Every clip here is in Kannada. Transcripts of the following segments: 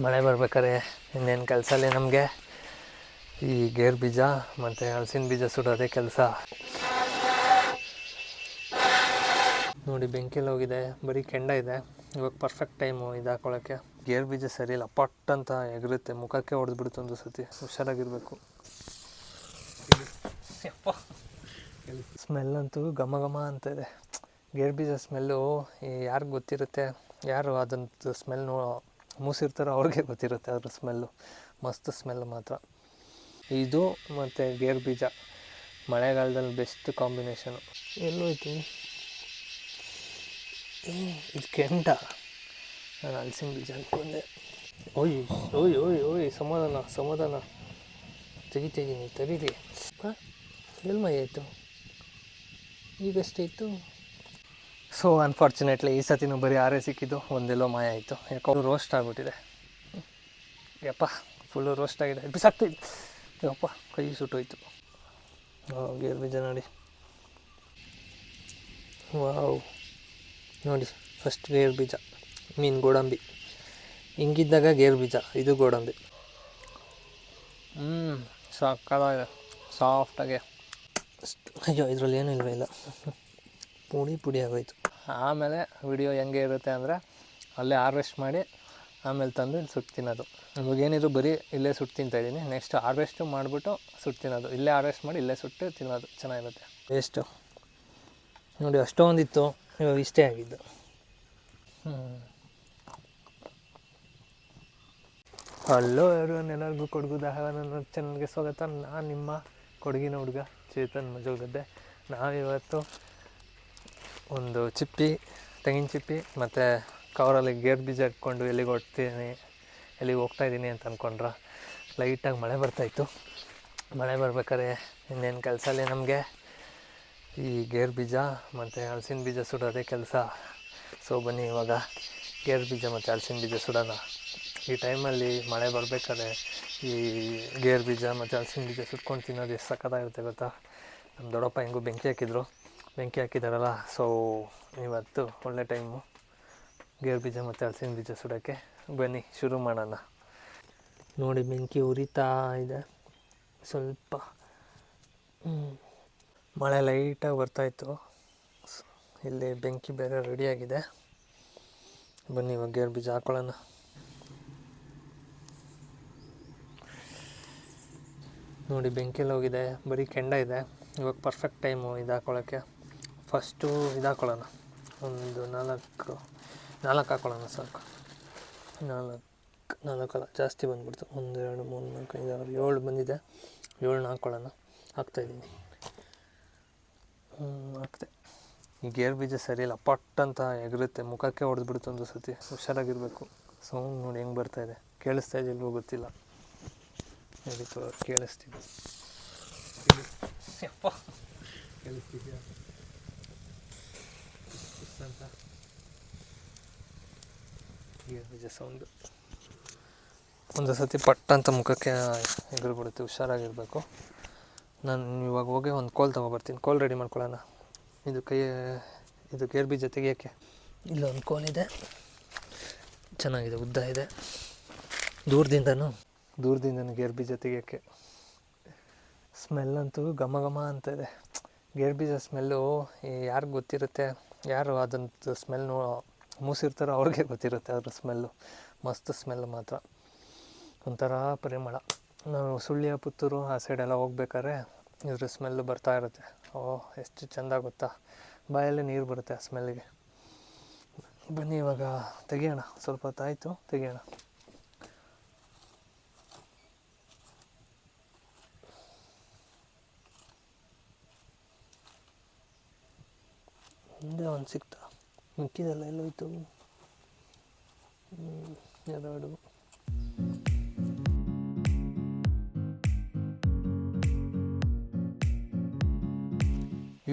ಮಳೆ ಬರ್ಬೇಕಾದ್ರೆ ಇನ್ನೇನು ಕೆಲಸ ಇಲ್ಲ ನಮಗೆ. ಈ ಗೇರು ಬೀಜ ಮತ್ತು ಹಲಸಿನ ಬೀಜ ಸುಡೋದೇ ಕೆಲಸ. ನೋಡಿ ಬೆಂಕಿಯಲ್ಲಿ ಹೋಗಿದೆ, ಬರೀ ಕೆಂಡ ಇದೆ. ಇವಾಗ ಪರ್ಫೆಕ್ಟ್ ಟೈಮು ಇದು ಹಾಕೊಳ್ಳೋಕ್ಕೆ. ಗೇರು ಬೀಜ ಸರಿ ಇಲ್ಲ, ಪಟ್ ಅಂತ ಎಗರುತ್ತೆ, ಮುಖಕ್ಕೆ ಹೊಡೆದ್ಬಿಡ್ತು ಒಂದು ಸತಿ. ಹುಷಾರಾಗಿರಬೇಕು. ಸ್ಮೆಲ್ ಅಂತೂ ಘಮ ಘಮ ಅಂತ ಇದೆ. ಗೇರು ಬೀಜ ಸ್ಮೆಲ್ಲು ಯಾರಿಗೆ ಗೊತ್ತಿರುತ್ತೆ, ಯಾರು ಅದಂತ ಸ್ಮೆಲ್ ಮೂಸಿರ್ತಾರೋ ಅವ್ರಿಗೆ ಗೊತ್ತಿರುತ್ತೆ ಅದ್ರ ಸ್ಮೆಲ್ಲು. ಮಸ್ತ್ ಸ್ಮೆಲ್ ಮಾತ್ರ. ಇದು ಮತ್ತು ಗೇರು ಬೀಜ ಮಳೆಗಾಲದಲ್ಲಿ ಬೆಸ್ಟ್ ಕಾಂಬಿನೇಷನು. ಎಲ್ಲೋಯ್ತು ಇದು ಕೆಂಡ. ನಾನು ಹಲಸಿನ ಬೀಜ ಅಂದ್ಕೊಂಡೆ. ಓಯ್ ಓಯ್ ಓಯ್ ಓಯ್ ಸಮಾಧಾನ ತೆಗಿತಿದ್ದೀನಿ, ತೆಗೀರಿ. ಹಾಂ ಎಲ್ಲಿ ಮೈ ಆಯಿತು ಈಗಷ್ಟೇ ಇತ್ತು. ಸೊ ಅನ್ಫಾರ್ಚುನೇಟ್ಲಿ ಈ ಸತಿನೂ ಬರೀ ಆರೇ ಸಿಕ್ಕಿದ್ದು, ಒಂದೆಲ್ಲೋ ಮಾಯ ಆಯಿತು. ಯಾಕೋ ರೋಸ್ಟ್ ಆಗಿಬಿಟ್ಟಿದೆ. ಯಪ್ಪ ಫುಲ್ಲು ರೋಸ್ಟ್ ಆಗಿದೆ, ಬಿಸಾಕ್ತಿದ್ದು. ಯಪ್ಪ ಕೈ ಸುಟ್ಟೋಯ್ತು. ಗೇರು ಬೀಜ ನೋಡಿ, ವಾವ್ ನೋಡಿ. ಫಸ್ಟ್ ಗೇರು ಬೀಜ, ಮೀನು ಗೋಡಂಬಿ. ಹಿಂಗಿದ್ದಾಗ ಗೇರು ಬೀಜ, ಇದು ಗೋಡಂಬಿ. ಸಾಕಾಗಿದೆ, ಸಾಫ್ಟಾಗೆ. ಅಯ್ಯೋ ಇದರಲ್ಲಿ ಏನೂ ಇಲ್ಲ, ಪುಡಿ ಆಗೋಯ್ತು. ಆಮೇಲೆ ವಿಡಿಯೋ ಹೆಂಗೆ ಇರುತ್ತೆ ಅಂದರೆ, ಅಲ್ಲೇ ಹಾರ್ವೆಸ್ಟ್ ಮಾಡಿ ಆಮೇಲೆ ತಂದು ಇಲ್ಲಿ ಸುಟ್ಟು ತಿನ್ನೋದು. ಇವಾಗೇನಿದ್ರು ಬರೀ ಇಲ್ಲೇ ಸುಟ್ಟು ತಿಂತಾಯಿದ್ದೀನಿ. ನೆಕ್ಸ್ಟ್ ಹಾರ್ವೆಸ್ಟು ಮಾಡಿಬಿಟ್ಟು ಸುಟ್ಟು ತಿನ್ನೋದು. ಇಲ್ಲೇ ಹಾರ್ವೆಸ್ಟ್ ಮಾಡಿ ಇಲ್ಲೇ ಸುಟ್ಟು ತಿನ್ನೋದು, ಚೆನ್ನಾಗಿರುತ್ತೆ. ವೇಸ್ಟು ನೋಡಿ, ಅಷ್ಟೊಂದಿತ್ತು, ಇವಾಗ ಇಷ್ಟೇ ಆಗಿದ್ದು. ಹಲೋ ಎಲ್ಲರಿಗೂ ಕೊಡಗುದ ನನ್ನ ಚಾನಲ್ಗೆ ಸ್ವಾಗತ. ನಾನು ನಿಮ್ಮ ಕೊಡಗಿನ ಹುಡುಗ ಚೇತನ್ ಮಜೋಗದ್ದೆ. ನಾವಿವತ್ತು ಒಂದು ಚಿಪ್ಪಿ, ತೆಂಗಿನ ಚಿಪ್ಪಿ ಮತ್ತು ಕವರಲ್ಲಿ ಗೇರು ಬೀಜ ಇಟ್ಕೊಂಡು ಎಲ್ಲಿಗೆ ಹೋಗ್ತಾಯಿದ್ದೀನಿ ಅಂತ ಅಂದ್ಕೊಂಡ್ರೆ, ಲೈಟಾಗಿ ಮಳೆ ಬರ್ತಾಯಿತ್ತು. ಮಳೆ ಬರ್ಬೇಕಾದ್ರೆ ಇನ್ನೇನು ಕೆಲಸ ಇಲ್ಲ ನಮಗೆ. ಈ ಗೇರು ಬೀಜ ಮತ್ತು ಹಲಸಿನ ಬೀಜ ಸುಡೋದೇ ಕೆಲಸ. ಸೊ ಬನ್ನಿ ಇವಾಗ ಗೇರು ಬೀಜ ಮತ್ತು ಹಲಸಿನ ಬೀಜ ಸುಡೋಣ. ಈ ಟೈಮಲ್ಲಿ ಮಳೆ ಬರಬೇಕಾದ್ರೆ ಈ ಗೇರು ಬೀಜ ಮತ್ತು ಹಲಸಿನ ಬೀಜ ಸುಟ್ಕೊಂಡು ತಿನ್ನೋದು ಎಷ್ಟು ಸಕ್ಕತ್ತಾಗಿರುತ್ತೆ ಗೊತ್ತಾ. ನಮ್ಮ ದೊಡ್ಡಪ್ಪ ಹೆಂಗೂ ಬೆಂಕಿ ಹಾಕಿದಾರಲ್ಲ. ಸೊ ಇವತ್ತು ಒಳ್ಳೆ ಟೈಮು ಗೇರು ಬೀಜ ಮತ್ತು ಹಲಸಿನ ಬೀಜ ಸುಡೋಕ್ಕೆ. ಬನ್ನಿ ಶುರು ಮಾಡೋಣ. ನೋಡಿ ಬೆಂಕಿ ಉರಿತಾ ಇದೆ ಸ್ವಲ್ಪ. ಮಳೆ ಲೈಟಾಗಿ ಬರ್ತಾಯಿತ್ತು. ಇಲ್ಲಿ ಬೆಂಕಿ ಬೇರೆ ರೆಡಿಯಾಗಿದೆ. ಬನ್ನಿ ಇವಾಗ ಗೇರು ಬೀಜ ಹಾಕೊಳ್ಳೋಣ. ನೋಡಿ ಬೆಂಕಿಯಲ್ಲಿ ಹೋಗಿದೆ, ಬರೀ ಕೆಂಡ ಇದೆ. ಇವಾಗ ಪರ್ಫೆಕ್ಟ್ ಟೈಮು ಇದು ಹಾಕೊಳ್ಳೋಕ್ಕೆ. ಫಸ್ಟು ಇದು ಹಾಕೊಳ್ಳೋಣ, ಒಂದು ನಾಲ್ಕು ಹಾಕೊಳ್ಳೋಣ ಸಾಕು. ನಾಲ್ಕಲ್ಲ, ಜಾಸ್ತಿ ಬಂದುಬಿಡ್ತು. 1 2 3 4 5 6 7 ಬಂದಿದೆ. 7 ಹಾಕ್ಕೊಳ್ಳೋಣ. ಹಾಕ್ತಾಯಿದ್ದೀನಿ. ಹಾಕ್ತೆ. ಈ ಗೇರು ಬೀಜ ಸರಿ ಇಲ್ಲ, ಪಟ್ ಅಂತ ಎಗರುತ್ತೆ, ಮುಖಕ್ಕೆ ಹೊಡೆದ್ಬಿಡ್ತು ಒಂದು ಸತಿ. ಹುಷಾರಾಗಿರಬೇಕು. ಸೌಂಡ್ ನೋಡಿ ಹೆಂಗೆ ಬರ್ತಾಯಿದೆ, ಕೇಳಿಸ್ತಾ ಇದೆ ಇಲ್ವೋ ಗೊತ್ತಿಲ್ಲ. ಅದಕ್ಕೆ ಕೇಳಿಸ್ತಿದೆ. ಯಪ್ಪ ಕೇಳಿಸ್ತಿದ್ಯಾ ಅಂತ ಗೇರು ಬೀಜ ಸೌಂಡು. ಒಂದು ಸತಿ ಪಟ್ ಅಂತ ಮುಖಕ್ಕೆ ಎಗರ್ಬಿಡುತ್ತೆ. ಹುಷಾರಾಗಿರಬೇಕು. ನಾನು ಇವಾಗ ಹೋಗಿ ಒಂದು ಕೋಲ್ ತೊಗೊಬರ್ತೀನಿ. ಕೋಲ್ ರೆಡಿ ಮಾಡ್ಕೊಳ್ಳೋಣ. ಇದು ಗೇರು ಬೀಜ ತೆಗಿಯೋಕ್ಕೆ ಇಲ್ಲೊಂದು ಕೋಲಿದೆ, ಚೆನ್ನಾಗಿದೆ, ಉದ್ದ ಇದೆ. ದೂರದಿಂದನೂ ಗೇರು ಬೀಜ ತೆಗಿಯೋಕ್ಕೆ. ಸ್ಮೆಲ್ ಅಂತೂ ಘಮ ಘಮ ಅಂತ ಇದೆ. ಗೇರು ಬೀಜ ಸ್ಮೆಲ್ಲು ಯಾರಿಗೆ ಗೊತ್ತಿರುತ್ತೆ, ಯಾರು ಅದಂತ ಸ್ಮೆಲ್ ಮೂಸಿರ್ತಾರೋ ಅವ್ರಿಗೆ ಗೊತ್ತಿರುತ್ತೆ ಅದ್ರ ಸ್ಮೆಲ್ಲು. ಮಸ್ತ್ ಸ್ಮೆಲ್ ಮಾತ್ರ, ಒಂಥರ ಪರಿಮಳ. ನಾವು ಸುಳ್ಯ ಪುತ್ತೂರು ಆ ಸೈಡೆಲ್ಲ ಹೋಗ್ಬೇಕಾದ್ರೆ ಇದ್ರ ಸ್ಮೆಲ್ಲು ಬರ್ತಾ ಇರುತ್ತೆ. ಎಷ್ಟು ಚೆಂದ ಗೊತ್ತಾ, ಬಾಯಲ್ಲೇ ನೀರು ಬರುತ್ತೆ ಆ ಸ್ಮೆಲ್ಗೆ. ಬನ್ನಿ ಇವಾಗ ತೆಗಿಯೋಣ. ಸ್ವಲ್ಪ ಹೊತ್ತಾಯಿತು, ತೆಗಿಯೋಣ. ಹಿಂದೆ ಒಂದು ಸಿಕ್ತ, ಮಿಕ್ಕಿದೆಲ್ಲ ಎಲ್ಲೋಯ್ತು.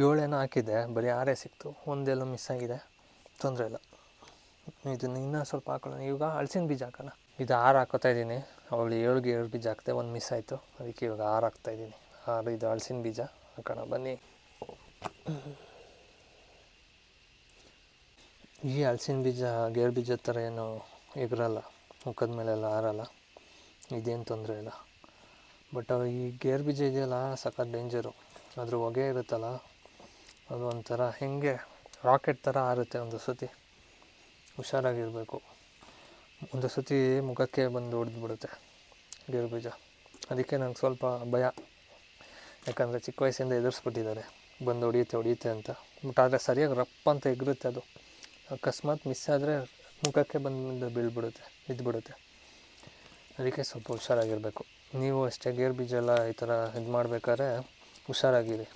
2 7 ಹಾಕಿದೆ, ಬರೀ 6 ಸಿಕ್ತು. ಒಂದೆಲ್ಲೋ ಮಿಸ್ ಆಗಿದೆ, ತೊಂದರೆ ಇಲ್ಲ. ಇದನ್ನು ಇನ್ನೂ ಸ್ವಲ್ಪ ಹಾಕೊಳ್ಳೋಣ. ಇವಾಗ ಹಲಸಿನ ಬೀಜ ಹಾಕೋಣ. ಇದು 6 ಹಾಕೋತಾ ಇದ್ದೀನಿ. ಅವಳು 7 ಬೀಜ ಹಾಕ್ತೆ, ಒಂದು ಮಿಸ್ ಆಯಿತು. ಅದಕ್ಕೆ ಇವಾಗ 6 ಹಾಕ್ತಾಯಿದ್ದೀನಿ. 6 ಇದು ಹಲಸಿನ ಬೀಜ ಹಾಕೋಣ ಬನ್ನಿ. ಈ ಹಲಸಿನ ಬೀಜ ಗೇರು ಬೀಜದ ಥರ ಏನು ಎಗರಲ್ಲ, ಮುಖದ ಮೇಲೆಲ್ಲ ಆರಲ್ಲ, ಇದೇನು ತೊಂದರೆ ಇಲ್ಲ. ಬಟ್ ಈ ಗೇರು ಬೀಜ ಇದೆಯಲ್ಲ ಸಖತ್ ಡೇಂಜರು. ಅದ್ರ ಹೊಗೆ ಇರುತ್ತಲ್ಲ, ಅದು ಒಂಥರ ಹೆಂಗೆ ರಾಕೆಟ್ ಥರ ಆರುತ್ತೆ ಒಂದು ಸತಿ. ಹುಷಾರಾಗಿರಬೇಕು. ಒಂದು ಸತಿ ಮುಖಕ್ಕೆ ಬಂದು ಹೊಡೆದ್ಬಿಡುತ್ತೆ ಗೇರು ಬೀಜ. ಅದಕ್ಕೆ ನಂಗೆ ಸ್ವಲ್ಪ ಭಯ, ಯಾಕಂದರೆ ಚಿಕ್ಕ ವಯಸ್ಸಿಂದ ಎದುರಿಸ್ಬಿಟ್ಟಿದ್ದಾರೆ ಬಂದು ಹೊಡಿಯುತ್ತೆ ಅಂತ. ಬಟ್ ಆದರೆ ಸರಿಯಾಗಿ ರಪ್ಪ ಅಂತ ಎಗರುತ್ತೆ ಅದು. ಅಕಸ್ಮಾತ್ ಮಿಸ್ ಆದರೆ ಮುಖಕ್ಕೆ ಬಂದು ಬಿದ್ದುಬಿಡುತ್ತೆ. ಅದಕ್ಕೆ ಸ್ವಲ್ಪ ಹುಷಾರಾಗಿರಬೇಕು. ನೀವು ಅಷ್ಟೇ ಗೇರು ಬೀಜ ಎಲ್ಲ ಈ ಥರ ಇದು ಮಾಡಬೇಕಾದ್ರೆ ಹುಷಾರಾಗಿರಿ.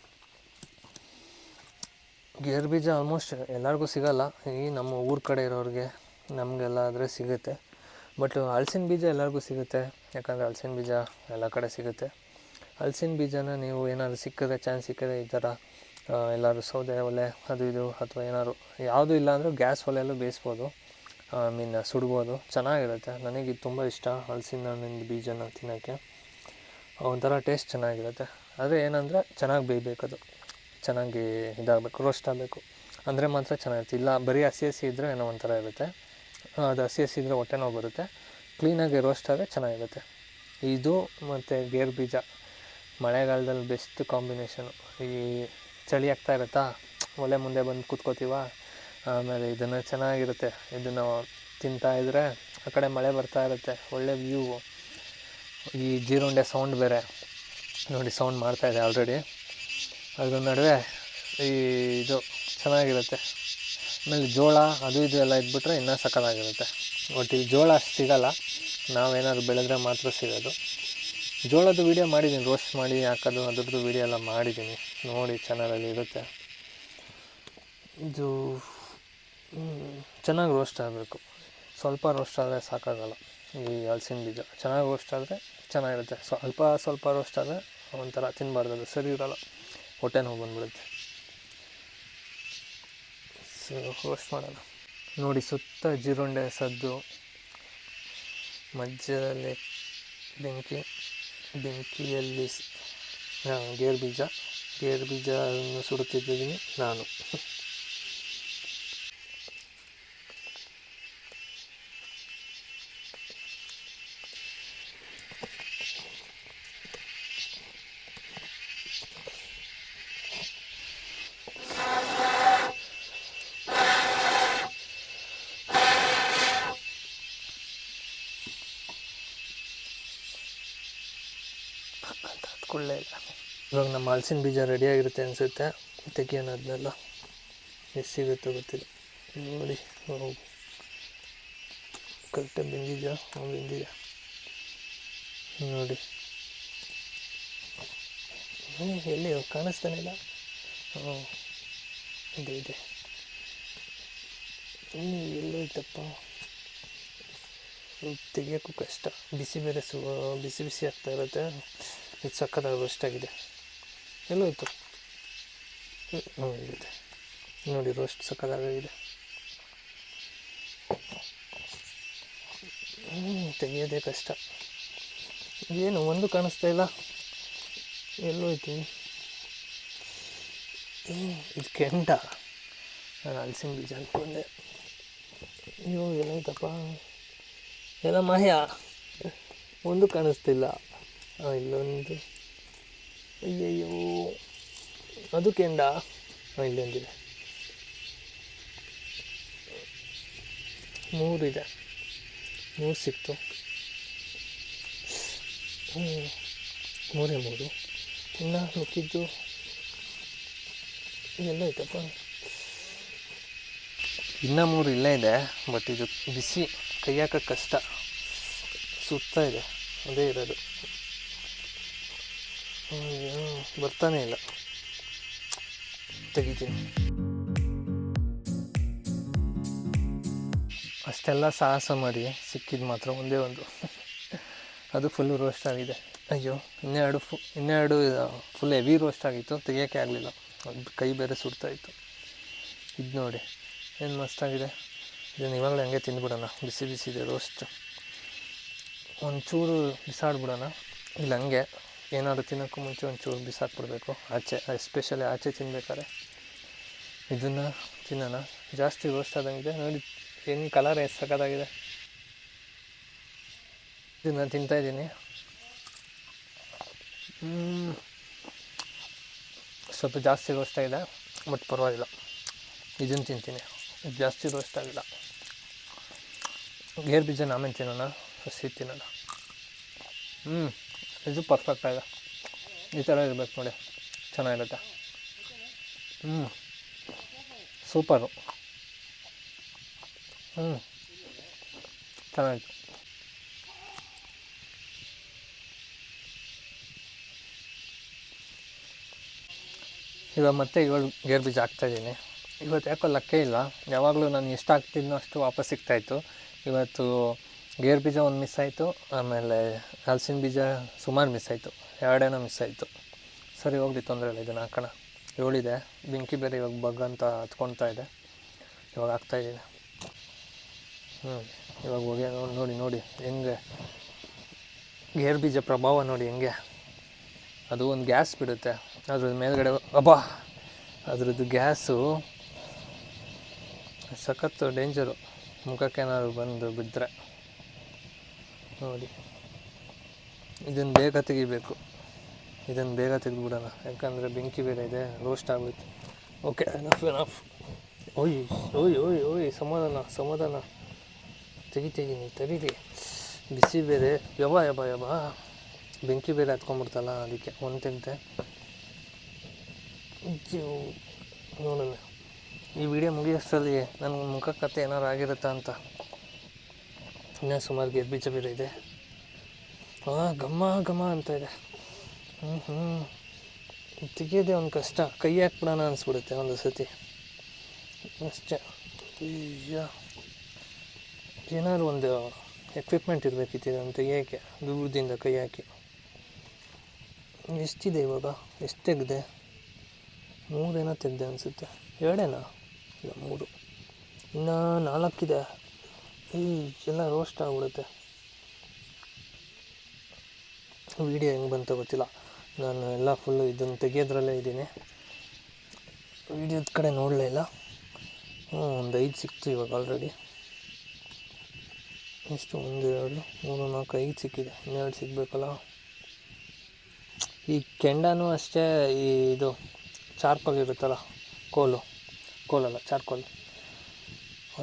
ಗೇರು ಬೀಜ ಆಲ್ಮೋಸ್ಟ್ ಎಲ್ಲರಿಗೂ ಸಿಗೋಲ್ಲ. ಈ ನಮ್ಮ ಊರ ಕಡೆ ಇರೋರಿಗೆ ನಮಗೆಲ್ಲ ಆದರೆ ಸಿಗುತ್ತೆ. ಬಟ್ ಹಲಸಿನ ಬೀಜ ಎಲ್ಲರಿಗೂ ಸಿಗುತ್ತೆ, ಯಾಕಂದರೆ ಹಲಸಿನ ಬೀಜ ಎಲ್ಲ ಕಡೆ ಸಿಗುತ್ತೆ. ಹಲಸಿನ ಬೀಜನ ನೀವು ಏನಾದ್ರು ಸಿಕ್ಕಿದ್ರೆ, ಚಾನ್ಸ್ ಸಿಕ್ಕಿದ್ರೆ ಈ ಥರ ಎಲ್ಲರೂ ಸೌದೆ ಒಲೆ ಅದು ಇದು ಅಥವಾ ಏನಾದ್ರು ಯಾವುದೂ ಇಲ್ಲ ಅಂದರೂ ಗ್ಯಾಸ್ ಒಲೆಯಲ್ಲೂ ಬೇಯಿಸ್ಬೋದು, ಸುಡ್ಬೋದು, ಚೆನ್ನಾಗಿರುತ್ತೆ. ನನಗೆ ಇದು ತುಂಬ ಇಷ್ಟ ಹಲಸಿನ ಹಣ್ಣಿನ ಬೀಜನ ತಿನ್ನೋಕ್ಕೆ. ಒಂಥರ ಟೇಸ್ಟ್ ಚೆನ್ನಾಗಿರುತ್ತೆ. ಆದರೆ ಏನಂದರೆ ಚೆನ್ನಾಗಿ ಬೇಯಬೇಕು, ಅದು ಚೆನ್ನಾಗಿ ಇದಾಗಬೇಕು, ರೋಸ್ಟ್ ಆಗಬೇಕು ಅಂದರೆ ಮಾತ್ರ ಚೆನ್ನಾಗಿರುತ್ತೆ. ಇಲ್ಲ ಬರೀ ಹಸಿ ಇದ್ದರೆ ಏನೋ ಒಂಥರ ಇರುತ್ತೆ. ಅದು ಹಸಿ ಇದ್ದರೆ ಹೊಟ್ಟೆ ನೋವು ಬರುತ್ತೆ. ಕ್ಲೀನಾಗಿ ರೋಸ್ಟ್ ಆದರೆ ಚೆನ್ನಾಗಿರುತ್ತೆ. ಇದು ಮತ್ತು ಗೇರು ಬೀಜ ಮಳೆಗಾಲದಲ್ಲಿ ಬೆಸ್ಟ್ ಕಾಂಬಿನೇಷನು. ಈ ಚಳಿ ಆಗ್ತಾ ಇರುತ್ತಾ, ಒಲೆ ಮುಂದೆ ಬಂದು ಕೂತ್ಕೋತೀವ, ಆಮೇಲೆ ಇದನ್ನು ಚೆನ್ನಾಗಿರುತ್ತೆ. ಇದನ್ನು ತಿಂತಾಯಿದ್ರೆ ಆ ಕಡೆ ಮಳೆ ಬರ್ತಾ ಇರುತ್ತೆ, ಒಳ್ಳೆ ವ್ಯೂ. ಈ ಜೀರುಂಡೆ ಸೌಂಡ್ ಬೇರೆ ನೋಡಿ, ಸೌಂಡ್ ಮಾಡ್ತಾಯಿದೆ ಆಲ್ರೆಡಿ. ಅದ್ರ ನಡುವೆ ಇದು ಚೆನ್ನಾಗಿರುತ್ತೆ. ಆಮೇಲೆ ಜೋಳ ಅದು ಇದು ಎಲ್ಲ ಇದ್ಬಿಟ್ರೆ ಇನ್ನೂ ಸಕ್ಕತ್ತಾಗಿರುತ್ತೆ. ಬಟ್ ಈ ಜೋಳ ಅಷ್ಟು ಸಿಗೋಲ್ಲ, ನಾವೇನಾದ್ರು ಬೆಳೆದ್ರೆ ಮಾತ್ರ ಸಿಗೋದು. ಜೋಳದ ವೀಡಿಯೋ ಮಾಡಿದ್ದೀನಿ, ರೋಸ್ಟ್ ಮಾಡಿ ಹಾಕೋದು ಅದ್ರದ್ದು ವೀಡಿಯೋ ಎಲ್ಲ ಮಾಡಿದ್ದೀನಿ, ನೋಡಿ ಚಾನಲಲ್ಲಿ ಇರುತ್ತೆ. ಇದು ಚೆನ್ನಾಗಿ ರೋಸ್ಟ್ ಆಗಬೇಕು. ಸ್ವಲ್ಪ ರೋಸ್ಟ್ ಆದರೆ ಸಾಕಾಗಲ್ಲ. ಈ ಹಲಸಿನ ಬೀಜ ಚೆನ್ನಾಗಿ ರೋಸ್ಟ್ ಆದರೆ ಚೆನ್ನಾಗಿರುತ್ತೆ. ಸ್ವಲ್ಪ ರೋಸ್ಟ್ ಆದರೆ ಒಂಥರ ತಿನ್ನಬಾರ್ದು, ಅದು ಸರಿ ಇರೋಲ್ಲ, ಹೊಟ್ಟೆ ನೋವು ಬಂದುಬಿಡುತ್ತೆ. ರೋಸ್ಟ್ ಮಾಡೋಣ ನೋಡಿ. ಸುತ್ತ ಜೀರುಂಡೆ ಸದ್ದು, ಮಧ್ಯದಲ್ಲಿ ಬೆಂಕಿಯಲ್ಲಿ ಗೇರು ಬೀಜವನ್ನು ಸುಡುತ್ತಿದ್ದೀನಿ ನಾನು. ಹತ್ಕೊಳ್ಳೇ ಇಲ್ಲ. ಇವಾಗ ನಮ್ಮ ಹಲಸಿನ ಬೀಜ ರೆಡಿಯಾಗಿರುತ್ತೆ ಅನಿಸುತ್ತೆ. ತೆಗಿಯೋಣ ಅದನ್ನೆಲ್ಲ, ಎಷ್ಟು ಸಿಗುತ್ತೋ ಗೊತ್ತಿಲ್ಲ. ನೋಡಿ ಕರೆಕ್ಟಾಗಿ ಬೆಂದಿದೆಯಾ? ಬೆಂದಿದೆ ನೋಡಿ. ಎಲ್ಲಿ ಕಾಣಿಸ್ತಾನೆ ಇಲ್ಲ. ಇದೆ ಎಲ್ಲೋಯ್ತಪ್ಪ, ತೆಗಿಯೋಕ್ಕೂ ಕಷ್ಟ. ಬಿಸಿ ಬೇರೆ ಬಿಸಿ ಆಗ್ತಾ ಇರುತ್ತೆ. ಇದು ಸಕ್ಕತ್ತಾಗಿ ರೋಸ್ಟ್ ಆಗಿದೆ. ಎಲ್ಲೋಯ್ತು? ಇದೆ ನೋಡಿ, ರೋಸ್ಟ್ ಸಕ್ಕತ್ತಾಗಿದೆ. ತೆಗಿಯೋದೇ ಕಷ್ಟ. ಏನು ಒಂದು ಕಾಣಿಸ್ತಾ ಇಲ್ಲ, ಎಲ್ಲೋಯ್ತು? ಇದು ಕೆಂಡ, ನಾನು ಹಲಸಿನ ಬೀಜ ಅಂದ್ಕೊಂಡೆ. ಅಯ್ಯೋ ಎಲ್ಲೋಯ್ತಪ್ಪ, ಎಲ್ಲ ಮಾಯ, ಒಂದು ಕಾಣಿಸ್ತಿಲ್ಲ. ಇಲ್ಲೊಂದು, ಅಯ್ಯಯ್ಯೋ ಅದು ಕೆಂಡ. ಇಲ್ಲೊಂದಿದೆ, 3 ಇದೆ, 3 ಸಿಕ್ತು. 3 ಇನ್ನು ಮಿಕ್ಕಿದ್ದು ಎಲ್ಲೋಯ್ತಪ್ಪ? ಇನ್ನೂ 3 ಇಲ್ಲೇ ಇದೆ. ಬಟ್ ಇದು ಬಿಸಿ, ಕೈ ಹಾಕೋಕ್ಕೆ ಕಷ್ಟ, ಸುತ್ತಾ ಇದೆ, ಅದೇ ಇರೋದು. ಬರ್ತಾನೆ ಇಲ್ಲ, ತೆಗಿತೀನಿ. ಅಷ್ಟೆಲ್ಲ ಸಾಹಸ ಮಾಡಿ ಸಿಕ್ಕಿದ್ದು ಮಾತ್ರ ಒಂದೇ ಒಂದು, ಅದು ಫುಲ್ಲು ರೋಸ್ಟ್ ಆಗಿದೆ. ಅಯ್ಯೋ, ಇನ್ನೆರಡು ಫುಲ್ ಹೆವಿ ರೋಸ್ಟ್ ಆಗಿತ್ತು, ತೆಗಿಯೋಕ್ಕೆ ಆಗಲಿಲ್ಲ. ಅದು ಕೈ ಬೇರೆ ಸುಡ್ತಾಯಿತ್ತು. ಇದು ನೋಡಿ ಏನು ಮಸ್ತಾಗಿದೆ. ಇದನ್ನು ಇವಾಗಲೇ ಹಂಗೆ ತಿಂದುಬಿಡೋಣ, ಬಿಸಿ ಇದೆ ರೋಸ್ಟ್. ಒಂಚೂರು ಬಿಸಾಡ್ಬಿಡೋಣ, ಇಲ್ಲ ಹಂಗೆ ಏನಾದ್ರು ತಿನ್ನೋಕ್ಕೂ ಮುಂಚೆ ಒಂಚೂರು ಬಿಸಾಕ್ಬಿಡ್ಬೇಕು ಆಚೆ, ಎಸ್ಪೆಷಲಿ ಆಚೆ ತಿನ್ಬೇಕಾದ್ರೆ. ಇದನ್ನು ತಿನ್ನೋಣ. ಜಾಸ್ತಿ ರೋಸ್ಟ್ ಆದಂಗಿದೆ ನೋಡಿ, ಏನು ಕಲರ್ ಎಷ್ಟು ಸಕ್ಕತ್ತಾಗಿದೆ. ಇದನ್ನು ತಿಂತಾಯಿದ್ದೀನಿ. ಸ್ವಲ್ಪ ಜಾಸ್ತಿ ರೋಸ್ಟ್ ಆಗಿದೆ, ಬಟ್ ಪರವಾಗಿಲ್ಲ. ಇದನ್ನು ತಿಂತೀನಿ, ಇದು ಜಾಸ್ತಿ ರೋಸ್ಟ್ ಆಗಿಲ್ಲ. ಗೇರು ಬೀಜ ಆಮೇಲೆ ತಿನ್ನೋಣ, ಫಸ್ಟ್ ಇದು ತಿನ್ನೋಣ. ಇದು ಪರ್ಫೆಕ್ಟ್ ಆಗಿದೆ. ಈ ಥರ ಇರಬೇಕು ನೋಡಿ, ಚೆನ್ನಾಗಿರುತ್ತೆ. ಸೂಪರು. ಚೆನ್ನಾಗಿತ್ತು. ಇವಾಗ ಮತ್ತೆ 7 ಗೇರು ಬೀಜ ಹಾಕ್ತಾಯಿದ್ದೀನಿ. ಇವತ್ತು ಯಾಕೋ ಲೆಕ್ಕ ಇಲ್ಲ, ಯಾವಾಗಲೂ ನಾನು ಎಷ್ಟು ಹಾಕ್ತಿದ್ನೋ ಅಷ್ಟು ವಾಪಸ್ ಸಿಗ್ತಾಯಿತ್ತು. ಇವತ್ತು ಗೇರು ಬೀಜ ಒಂದು ಮಿಸ್ ಆಯಿತು, ಆಮೇಲೆ ಹಲಸಿನ ಬೀಜ ಸುಮಾರು ಮಿಸ್ ಆಯಿತು, 2 ಮಿಸ್ ಆಯಿತು. ಸರಿ ಹೋಗಲಿ, ತೊಂದರೆ ಇಲ್ಲ, ಇದನ್ನು ಹಾಕೋಣ. 7 ಇದೆ, ಬೆಂಕಿ ಬೇರೆ ಇವಾಗ ಬಗ್ ಅಂತ ಹತ್ಕೊಳ್ತಾ ಇದೆ. ಇವಾಗ ಹಾಕ್ತಾಯಿದ್ದೀನಿ. ಇವಾಗ ಹೋಗಿ ನೋಡಿ ಹೆಂಗೆ ಗೇರು ಬೀಜ ಪ್ರಭಾವ ನೋಡಿ ಹೆಂಗೆ. ಅದು ಒಂದು ಗ್ಯಾಸ್ ಬಿಡುತ್ತೆ ಅದ್ರದ್ದು ಮೇಲ್ಗಡೆ. ಅದ್ರದ್ದು ಗ್ಯಾಸು ಸಖತ್ತು ಡೇಂಜರು, ಮುಖಕ್ಕೇನಾದ್ರು ಬಂದು ಬಿದ್ದರೆ ನೋಡಿ. ಇದನ್ನು ಬೇಗ ತೆಗಿಬೇಕು, ಇದನ್ನು ಬೇಗ ತೆಗೆದುಬಿಡೋಣ, ಯಾಕಂದರೆ ಬೆಂಕಿ ಬೇರೆ ಇದೆ, ರೋಸ್ಟ್ ಆಗೋಯ್ತು. Okay, enough. ಓಯ್ ಸಮಾಧಾನ. ತೆಗಿತೀನಿ, ತಡೀರಿ. ಬಿಸಿ ಬೇರೆ, ಯಬ ಬೆಂಕಿ ಬೇರೆ ಹತ್ಕೊಂಡ್ಬಿಡ್ತಲ್ಲ, ಅದಕ್ಕೆ ಒಂದು ತೆಗ್ದೆ. ನೋಡೋಣ ಈ ವಿಡಿಯೋ ಮುಗಿಯೋಷ್ಟರಲ್ಲಿ ನನ್ನ ಮುಖ ಕತೆ ಏನಾರು ಆಗಿರುತ್ತಾ ಅಂತ. ಇನ್ನೂ ಸುಮಾರು ಗೇರು ಬೀಜ ಬೇರೆ ಇದೆ. ಘಮ ಅಂತ ಇದೆ. ತೆಗಿಯೋದೇ ಒಂದು ಕಷ್ಟ, ಕೈ ಹಾಕ್ಬಿಡೋಣ ಅನಿಸ್ಬಿಡುತ್ತೆ ಒಂದು ಸತಿ ಅಷ್ಟೇ. ಏನಾದ್ರು ಒಂದು ಎಕ್ವಿಪ್ಮೆಂಟ್ ಇರಬೇಕಿತ್ತು ಇದನ್ನು ತೆಗಿಯೋಕ್ಕೆ, ದೂರದಿಂದ ಕೈ ಹಾಕಿ. ಎಷ್ಟಿದೆ ಇವಾಗ, ಎಷ್ಟು ತೆಗೆದೆ? 3 ತೆಗೆದೆ ಅನಿಸುತ್ತೆ. 2 ಇಲ್ಲ 3, ಇನ್ನೂ 4 ಇದೆ. ಎಲ್ಲ ರೋಸ್ಟ್ ಆಗಿಬಿಡುತ್ತೆ. ವೀಡಿಯೋ ಹೆಂಗೆ ಬಂತ ಗೊತ್ತಿಲ್ಲ, ನಾನು ಎಲ್ಲ ಫುಲ್ಲು ಇದನ್ನು ತೆಗಿಯೋದ್ರಲ್ಲೇ ಇದ್ದೀನಿ, ವೀಡಿಯೋದ ಕಡೆ ನೋಡಲೇ ಇಲ್ಲ. ಒಂದು 5 ಸಿಕ್ತು ಇವಾಗ ಆಲ್ರೆಡಿ. ಎಷ್ಟು? 1 2 3 4 5 ಸಿಕ್ಕಿದೆ, ಇನ್ನೆರಡು ಸಿಗಬೇಕಲ್ಲ. ಈ ಕೆಂಡನೂ ಅಷ್ಟೇ, ಇದು ಚಾರ್ಕೋಲ್ ಇರುತ್ತಲ್ಲ, ಕೋಲಲ್ಲ ಚಾರ್ಕೋಲ್,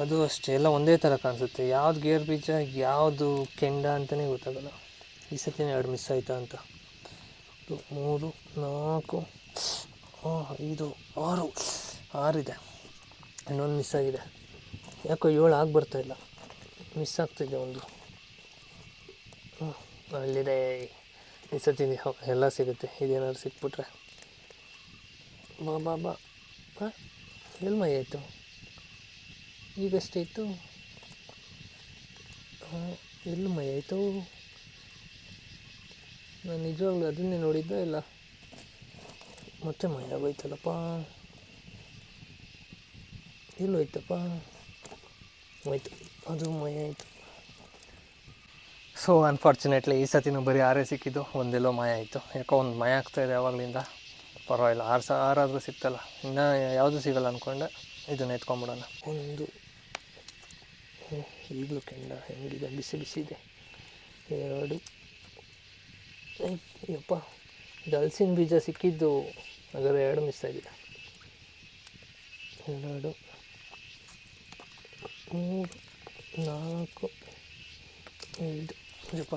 ಅದು ಅಷ್ಟೇ ಎಲ್ಲ ಒಂದೇ ಥರ ಕಾಣಿಸುತ್ತೆ. ಯಾವ್ದು ಗೇರು ಬೀಜ ಯಾವುದು ಕೆಂಡ ಅಂತಲೇ ಗೊತ್ತಾಗಲ್ಲ. ಈ ಸತಿನೇ 2 ಮಿಸ್ ಆಯಿತಾ ಅಂತ. 3 4 5 6 ಇದೆ, ಇನ್ನೊಂದು ಮಿಸ್ ಆಗಿದೆ. ಯಾಕೋ 7 ಆಗಿ ಬರ್ತಾಯಿಲ್ಲ, ಮಿಸ್ ಆಗ್ತಿದೆ ಒಂದು. ಅಲ್ಲಿದೆ, ಈ ಸತಿ ಎಲ್ಲ ಸಿಗುತ್ತೆ. ಇದೇನಾದ್ರು ಸಿಕ್ಬಿಟ್ರೆ ಬಾ ಎಲ್ಲಿ ಮೈ ಆಯಿತು? ಈಗಷ್ಟೇ ಇತ್ತು, ಎಲ್ಲಿ ಮೈ ಆಯಿತು? ನಾನು ನಿಜವಾಗ್ಲೂ ಅದನ್ನೇ ನೋಡಿದ್ದೆ ಇಲ್ಲ, ಮತ್ತೆ ಮೈ ಆಗೋಯ್ತಲ್ಲಪ್ಪ. ಎಲ್ಲೋಯ್ತಪ್ಪ? ಹೋಯ್ತು, ಅದು ಮೈ ಆಯಿತು. ಸೊ ಅನ್ಫಾರ್ಚುನೇಟ್ಲಿ ಈ ಸತಿನೂ ಬರೀ 6 ಸಿಕ್ಕಿದ್ದು, ಒಂದೆಲ್ಲೋ ಮಾಯ ಆಯಿತು. ಯಾಕೋ ಒಂದು ಮಾಯ ಆಗ್ತಾಯಿದೆ ಯಾವಾಗಲಿಂದ. ಪರವಾಗಿಲ್ಲ, 6 ಆದರೂ ಸಿಕ್ತಲ್ಲ, ಇನ್ನೂ ಯಾವುದೂ ಸಿಗೋಲ್ಲ ಅಂದ್ಕೊಂಡೆ. ಇದನ್ನು ಎತ್ಕೊಂಬಿಡೋಣ. ಒಂದು ಈಗಲೂ ಕೆಂಡ ಹೆಂಗಿದೆ, ಬಿಸಿ ಇದೆ. 2 ಯಪ್ಪ, ಇದು ಹಲಸಿನ ಬೀಜ ಸಿಕ್ಕಿದ್ದು, ಹಾಗಾದ್ರೆ 2 ಮಿಸ್ ಆಗಿದೆ. 2 3 4 5 ಯಪ್ಪ.